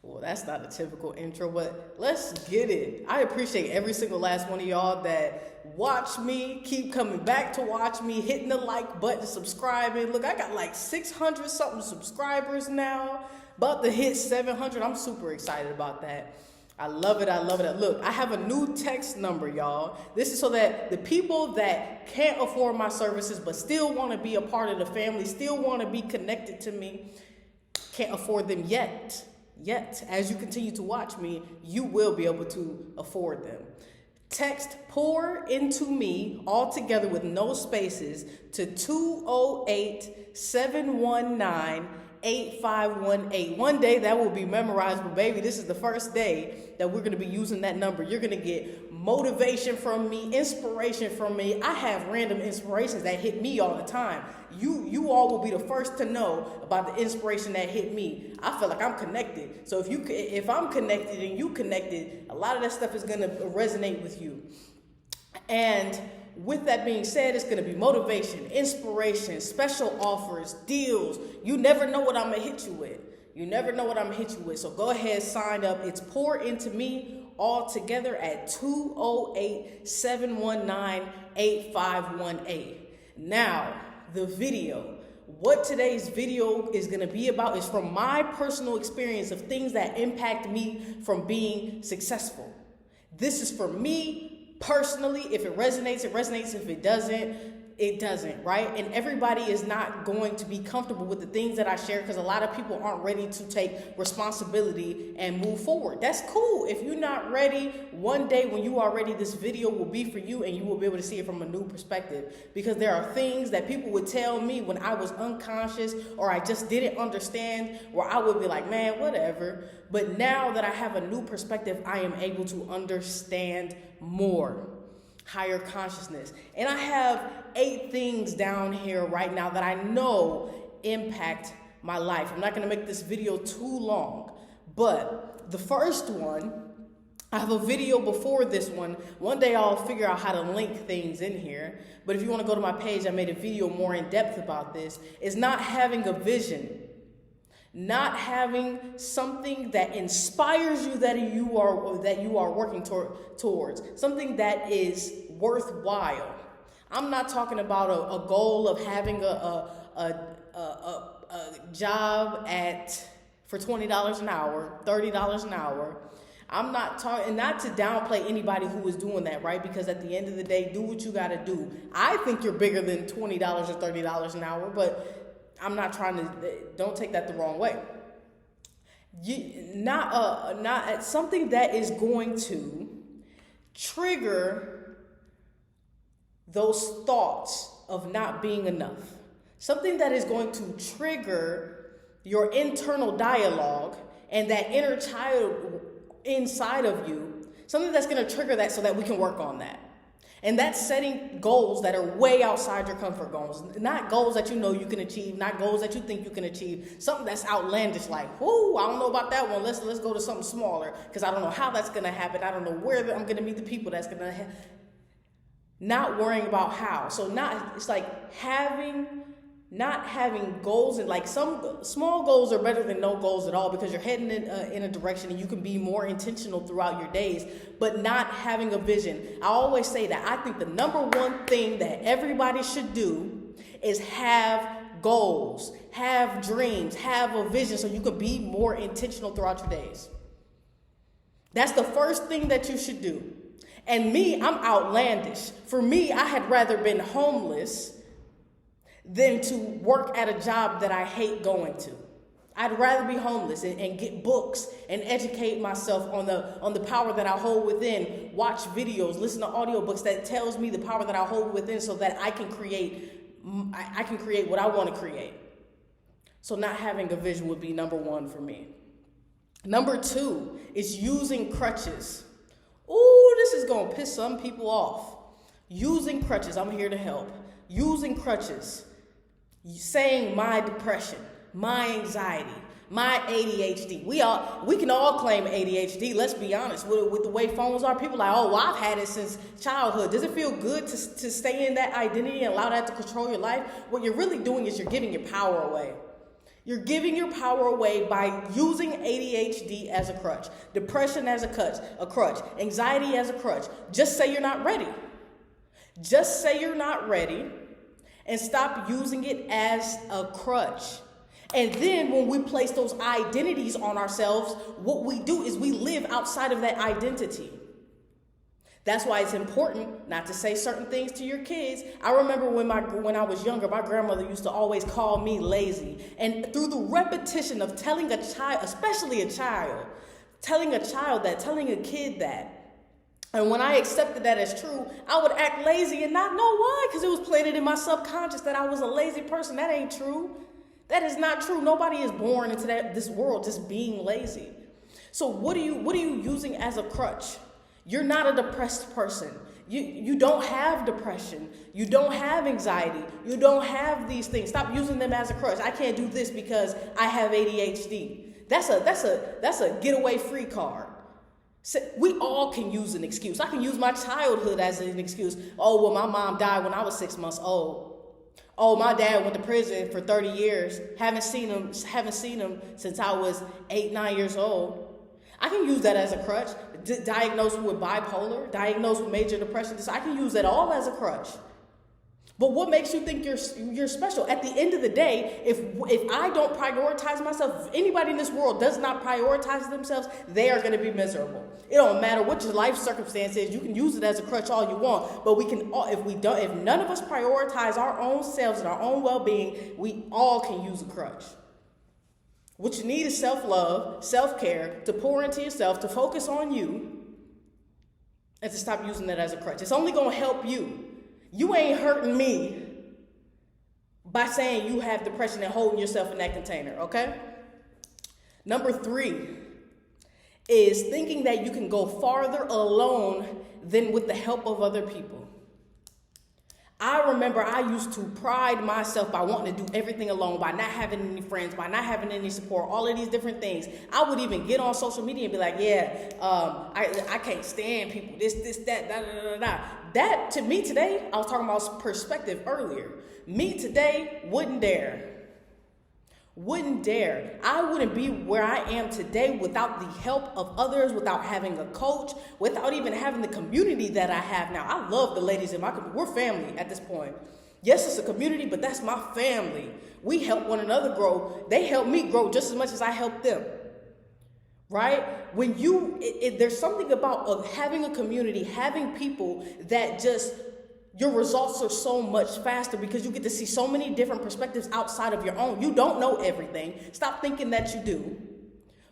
Well, that's not a typical intro, but let's get it. I appreciate every single last one of y'all that watch me, keep coming back to watch me, hitting the like button, subscribing. Look, I got like 600 something subscribers now, about to hit 700. I'm super excited about that. I love it. I love it. Look, I have a new text number, y'all. This is so that the people that can't afford my services but still want to be a part of the family, still want to be connected to me, can't afford them yet. Yet, as you continue to watch me, you will be able to afford them. Text pour into me all together with no spaces to 208-719-8518. One day that will be memorized, but baby, this is the first day that we're going to be using that number. You're going to get motivation from me, inspiration from me. I have random inspirations that hit me all the time. You all will be the first to know about the inspiration that hit me. I feel like I'm connected. So if I'm connected and you connected, a lot of that stuff is going to resonate with you. And with that being said, it's going to be motivation, inspiration, special offers, deals. You never know what I'm going to hit you with. You never know what I'm going to hit you with. So go ahead, sign up. It's pour into me all together at 208-719-8518. Now, the video. What today's video is going to be about is from my personal experience of things that impact me from being successful. This is for me personally. If it resonates, it resonates. If it doesn't, it doesn't, right? And everybody is not going to be comfortable with the things that I share because a lot of people aren't ready to take responsibility and move forward. That's cool. If you're not ready, one day when you are ready, this video will be for you and you will be able to see it from a new perspective, because there are things that people would tell me when I was unconscious or I just didn't understand, where I would be like, man, whatever. But now that I have a new perspective, I am able to understand more. Higher consciousness. And I have 8 things down here right now that I know impact my life. I'm not going to make this video too long, but the first one, I have a video before this one. One day I'll figure out how to link things in here, but if you want to go to my page, I made a video more in depth about this, is not having a vision. Not having something that inspires you that you are working towards, something that is worthwhile. I'm not talking about a goal of having a job for $20 an hour, $30 an hour. I'm not talking, and not to downplay anybody who is doing that, right? Because at the end of the day, do what you got to do. I think you're bigger than $20 or $30 an hour, but I'm not trying to, don't take that the wrong way. Not something that is going to trigger those thoughts of not being enough. Something that is going to trigger your internal dialogue and that inner child inside of you. Something that's going to trigger that so that we can work on that. And that's setting goals that are way outside your comfort zones. Not goals that you know you can achieve, not goals that you think you can achieve. Something that's outlandish, like, whoo, I don't know about that one. Let's go to something smaller, because I don't know how that's going to happen. I don't know where I'm going to meet the people that's going to not worrying about how. So it's like not having goals, and like some small goals are better than no goals at all, because you're heading in a direction and you can be more intentional throughout your days, but not having a vision. I always say that I think the number one thing that everybody should do is have goals, have dreams, have a vision, so you can be more intentional throughout your days. That's the first thing that you should do. And me, I'm outlandish. For me, I had rather been homeless than to work at a job that I hate going to. I'd rather be homeless and get books and educate myself on the power that I hold within, watch videos, listen to audiobooks that tells me the power that I hold within, so that I can create what I want to create. So not having a vision would be number 1 for me. Number 2 is using crutches. Ooh, this is going to piss some people off. Using crutches. I'm here to help. Using crutches. Saying my depression, my anxiety, my ADHD. We can all claim ADHD. Let's be honest. With the way phones are, people are like, oh, well, I've had it since childhood. Does it feel good to stay in that identity and allow that to control your life? What you're really doing is you're giving your power away. You're giving your power away by using ADHD as a crutch, depression as a crutch, anxiety as a crutch. Just say you're not ready. Just say you're not ready and stop using it as a crutch. And then when we place those identities on ourselves, what we do is we live outside of that identity. That's why it's important not to say certain things to your kids. I remember when I was younger, my grandmother used to always call me lazy. And through the repetition of telling a child, especially a child, telling a kid that, and when I accepted that as true, I would act lazy and not know why, because it was planted in my subconscious that I was a lazy person. That ain't true. That is not true. Nobody is born into this world just being lazy. So what are you using as a crutch? You're not a depressed person. You don't have depression. You don't have anxiety. You don't have these things. Stop using them as a crutch. I can't do this because I have ADHD. That's a getaway free card. So we all can use an excuse. I can use my childhood as an excuse. Oh, well, my mom died when I was 6 months old. Oh, my dad went to prison for 30 years. Haven't seen him since I was 8, 9 years old. I can use that as a crutch. Diagnosed with bipolar, diagnosed with major depression. I can use that all as a crutch. But what makes you think you're special? At the end of the day, if I don't prioritize myself, if anybody in this world does not prioritize themselves, they are going to be miserable. It don't matter what your life circumstance is. You can use it as a crutch all you want, but if none of us prioritize our own selves and our own well-being, we all can use a crutch. What you need is self-love, self-care, to pour into yourself, to focus on you, and to stop using that as a crutch. It's only going to help you. You ain't hurting me by saying you have depression and holding yourself in that container, okay? Number 3 is thinking that you can go farther alone than with the help of other people. I remember I used to pride myself by wanting to do everything alone, by not having any friends, by not having any support, all of these different things. I would even get on social media and be like, I can't stand people, this, that, da, da, da, da. That, to me today, I was talking about perspective earlier. Me today wouldn't dare. I wouldn't be where I am today without the help of others, without having a coach, without even having the community that I have now. I love the ladies in my community. We're family at this point. Yes, it's a community, but that's my family. We help one another grow. They help me grow just as much as I help them. Right? When there's something about having a community, having people that just, your results are so much faster because you get to see so many different perspectives outside of your own. You don't know everything. Stop thinking that you do,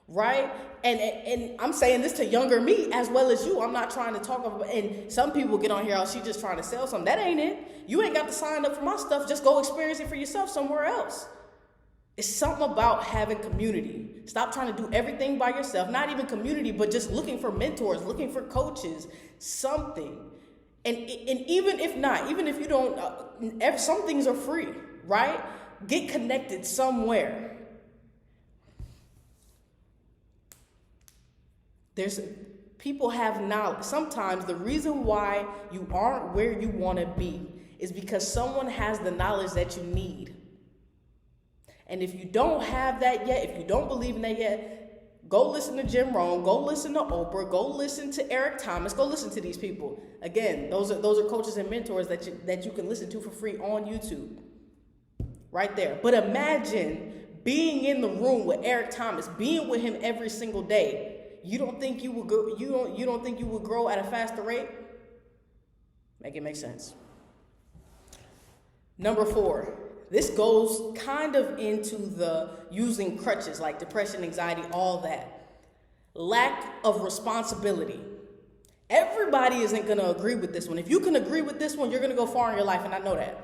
right? And I'm saying this to younger me as well as you. I'm not trying to talk about, and some people get on here, oh, she's just trying to sell something. That ain't it. You ain't got to sign up for my stuff. Just go experience it for yourself somewhere else. It's something about having community. Stop trying to do everything by yourself. Not even community, but just looking for mentors, looking for coaches, something. And even if not, even if you don't, some things are free, right? Get connected somewhere. People have knowledge. Sometimes the reason why you aren't where you want to be is because someone has the knowledge that you need. And if you don't have that yet, if you don't believe in that yet, go listen to Jim Rohn, go listen to Oprah, go listen to Eric Thomas, go listen to these people. Again, those are coaches and mentors that you can listen to for free on YouTube. Right there. But imagine being in the room with Eric Thomas, being with him every single day. You don't think you would go, you don't think you would grow at a faster rate? Make it make sense. Number 4. This goes kind of into the using crutches like depression, anxiety, all that. Lack of responsibility. Everybody isn't going to agree with this one. If you can agree with this one, you're going to go far in your life, and I know that.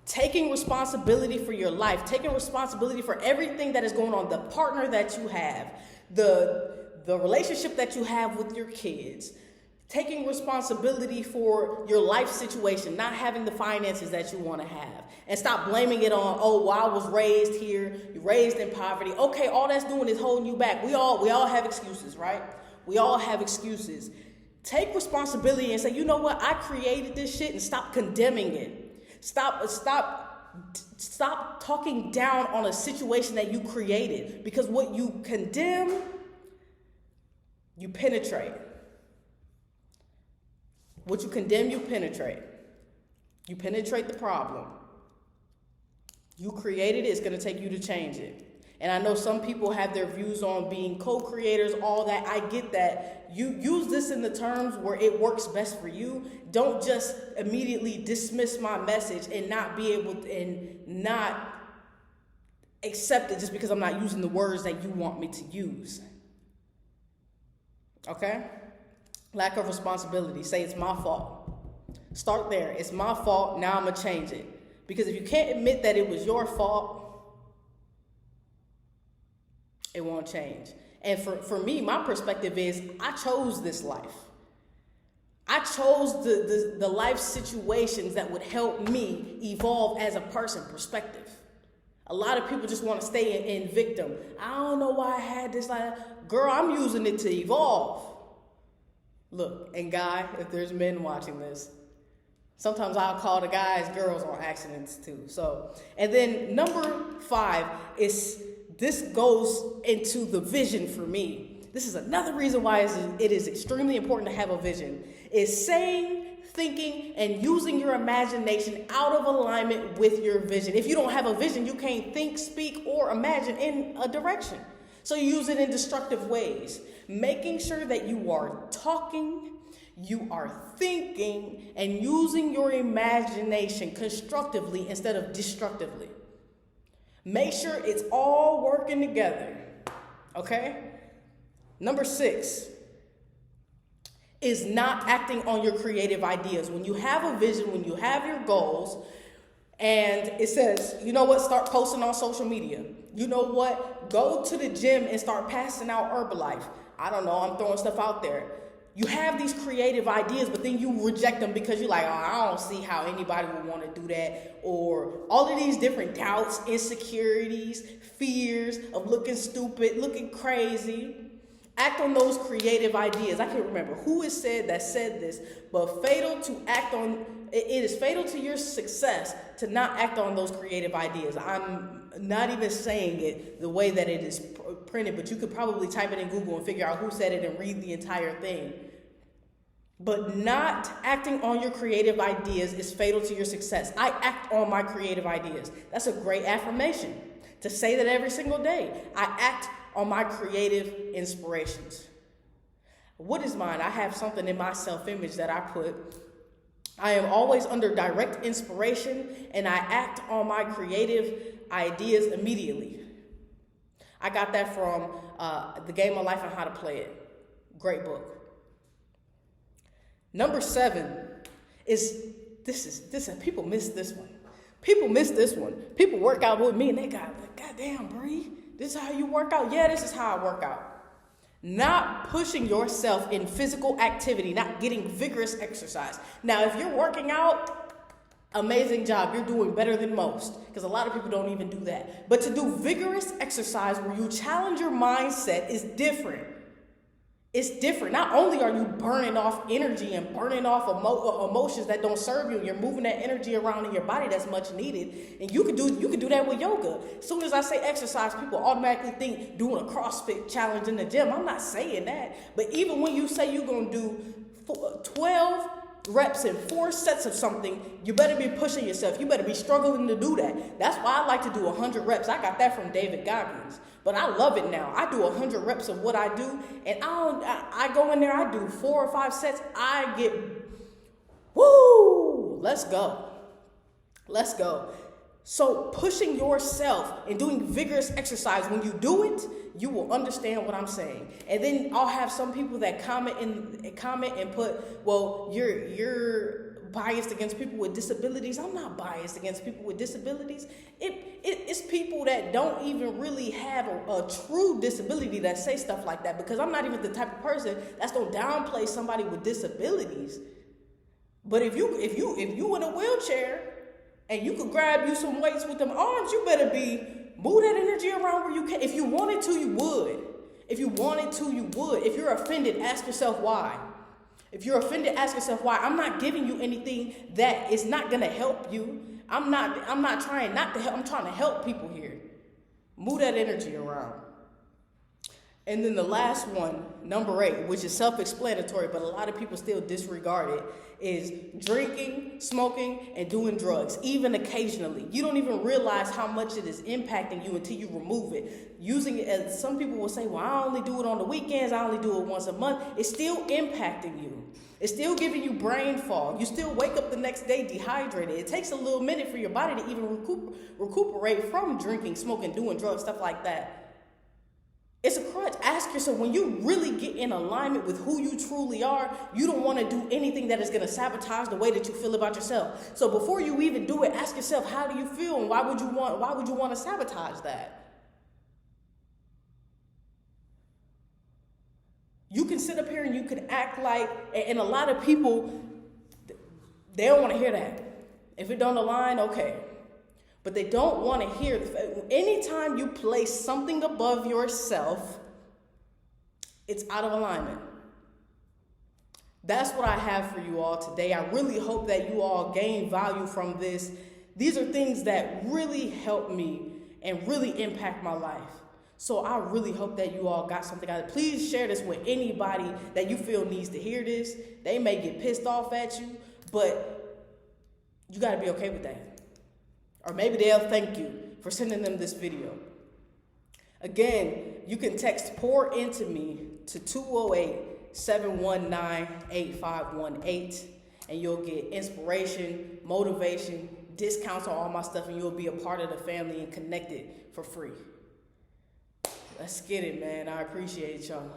Taking responsibility for your life, taking responsibility for everything that is going on, the partner that you have, the relationship that you have with your kids, taking responsibility for your life situation, not having the finances that you want to have. And stop blaming it on, oh, well, I was raised here, you're raised in poverty. Okay, all that's doing is holding you back. We all have excuses, right? We all have excuses. Take responsibility and say, you know what? I created this shit, and stop condemning it. Stop stop talking down on a situation that you created, because what you condemn, you penetrate. What you condemn, you penetrate. You penetrate the problem. You created it, it's going to take you to change it. And I know some people have their views on being co-creators, all that. I get that. You use this in the terms where it works best for you. Don't just immediately dismiss my message and not be able to, and not accept it just because I'm not using the words that you want me to use. Okay? Lack of responsibility. Say it's my fault. Start there. It's my fault. Now I'm going to change it. Because if you can't admit that it was your fault, it won't change. And for me, my perspective is I chose this life. I chose the life situations that would help me evolve as a person. Perspective. A lot of people just want to stay in victim. I don't know why I had this life. Girl, I'm using it to evolve. Look, and guy, if there's men watching this, sometimes I'll call the guys girls on accidents too. So, and then number 5 is, this goes into the vision for me. This is another reason why it is extremely important to have a vision. Is saying, thinking, and using your imagination out of alignment with your vision. If you don't have a vision, you can't think, speak, or imagine in a direction. So you use it in destructive ways. Making sure that you are talking, you are thinking, and using your imagination constructively instead of destructively. Make sure it's all working together, okay? Number 6 is not acting on your creative ideas. When you have a vision, when you have your goals, and it says, you know what, start posting on social media. You know what, go to the gym and start passing out Herbalife. I don't know, I'm throwing stuff out there. You have these creative ideas, but then you reject them because you're like, oh, I don't see how anybody would want to do that. Or all of these different doubts, insecurities, fears of looking stupid, looking crazy. Act on those creative ideas. I can't remember who it said that said this, but it is fatal to your success to not act on those creative ideas. I'm not even saying it the way that it is printed, but you could probably type it in Google and figure out who said it and read the entire thing. But not acting on your creative ideas is fatal to your success. I act on my creative ideas. That's a great affirmation to say that every single day. I act on my creative inspirations. What is mine? I have something in my self-image that I put. I am always under direct inspiration, and I act on my creative ideas immediately. I got that from The Game of Life and How to Play It. Great book. Number 7 is people miss this one. People miss this one. People work out with me and they got, goddamn, Bree, this is how you work out? Yeah, this is how I work out. Not pushing yourself in physical activity, not getting vigorous exercise. Now, if you're working out, amazing job. You're doing better than most, because a lot of people don't even do that. But to do vigorous exercise where you challenge your mindset is different. It's different. Not only are you burning off energy and burning off emotions that don't serve you, you're moving that energy around in your body that's much needed. And you can do that with yoga. As soon as I say exercise, people automatically think doing a CrossFit challenge in the gym. I'm not saying that. But even when you say you're going to do 12 reps and 4 sets of something, you better be pushing yourself. You better be struggling to do that. That's why I like to do 100 reps. I got that from David Goggins. But I love it now. I do 100 reps of what I do, and I go in there, I do 4 or 5 sets. I get, woo, let's go. Let's go. So pushing yourself and doing vigorous exercise, when you do it, you will understand what I'm saying. And then I'll have some people that comment and put, well, you're biased against people with disabilities. I'm not biased against people with disabilities. It's people that don't even really have a true disability that say stuff like that, because I'm not even the type of person that's gonna downplay somebody with disabilities. But if you in a wheelchair and you could grab you some weights with them arms, you better move that energy around where you can. If you wanted to, you would. If you wanted to, you would. If you're offended, ask yourself why. If you're offended, ask yourself why. I'm not giving you anything that is not going to help you. I'm not trying not to help. I'm trying to help people here. Move that energy around. And then the last one, number 8, which is self-explanatory, but a lot of people still disregard it, is drinking, smoking, and doing drugs, even occasionally. You don't even realize how much it is impacting you until you remove it. Using it as some people will say, well, I only do it on the weekends, I only do it once a month. It's still impacting you. It's still giving you brain fog. You still wake up the next day dehydrated. It takes a little minute for your body to even recuperate from drinking, smoking, doing drugs, stuff like that. It's a crutch. Ask yourself, when you really get in alignment with who you truly are, you don't want to do anything that is going to sabotage the way that you feel about yourself. So before you even do it, ask yourself, how do you feel, and why would you want to sabotage that? You can sit up here and you can act like, and a lot of people, they don't want to hear that. If it don't align, okay. But they don't want to hear. Anytime you place something above yourself, it's out of alignment. That's what I have for you all today. I really hope that you all gain value from this. These are things that really help me and really impact my life. So I really hope that you all got something out of it. Please share this with anybody that you feel needs to hear this. They may get pissed off at you, but you got to be okay with that. Or maybe they'll thank you for sending them this video. Again, you can text Pour Into Me to 208-719-8518, and you'll get inspiration, motivation, discounts on all my stuff, and you'll be a part of the family and connected for free. Let's get it, man. I appreciate y'all.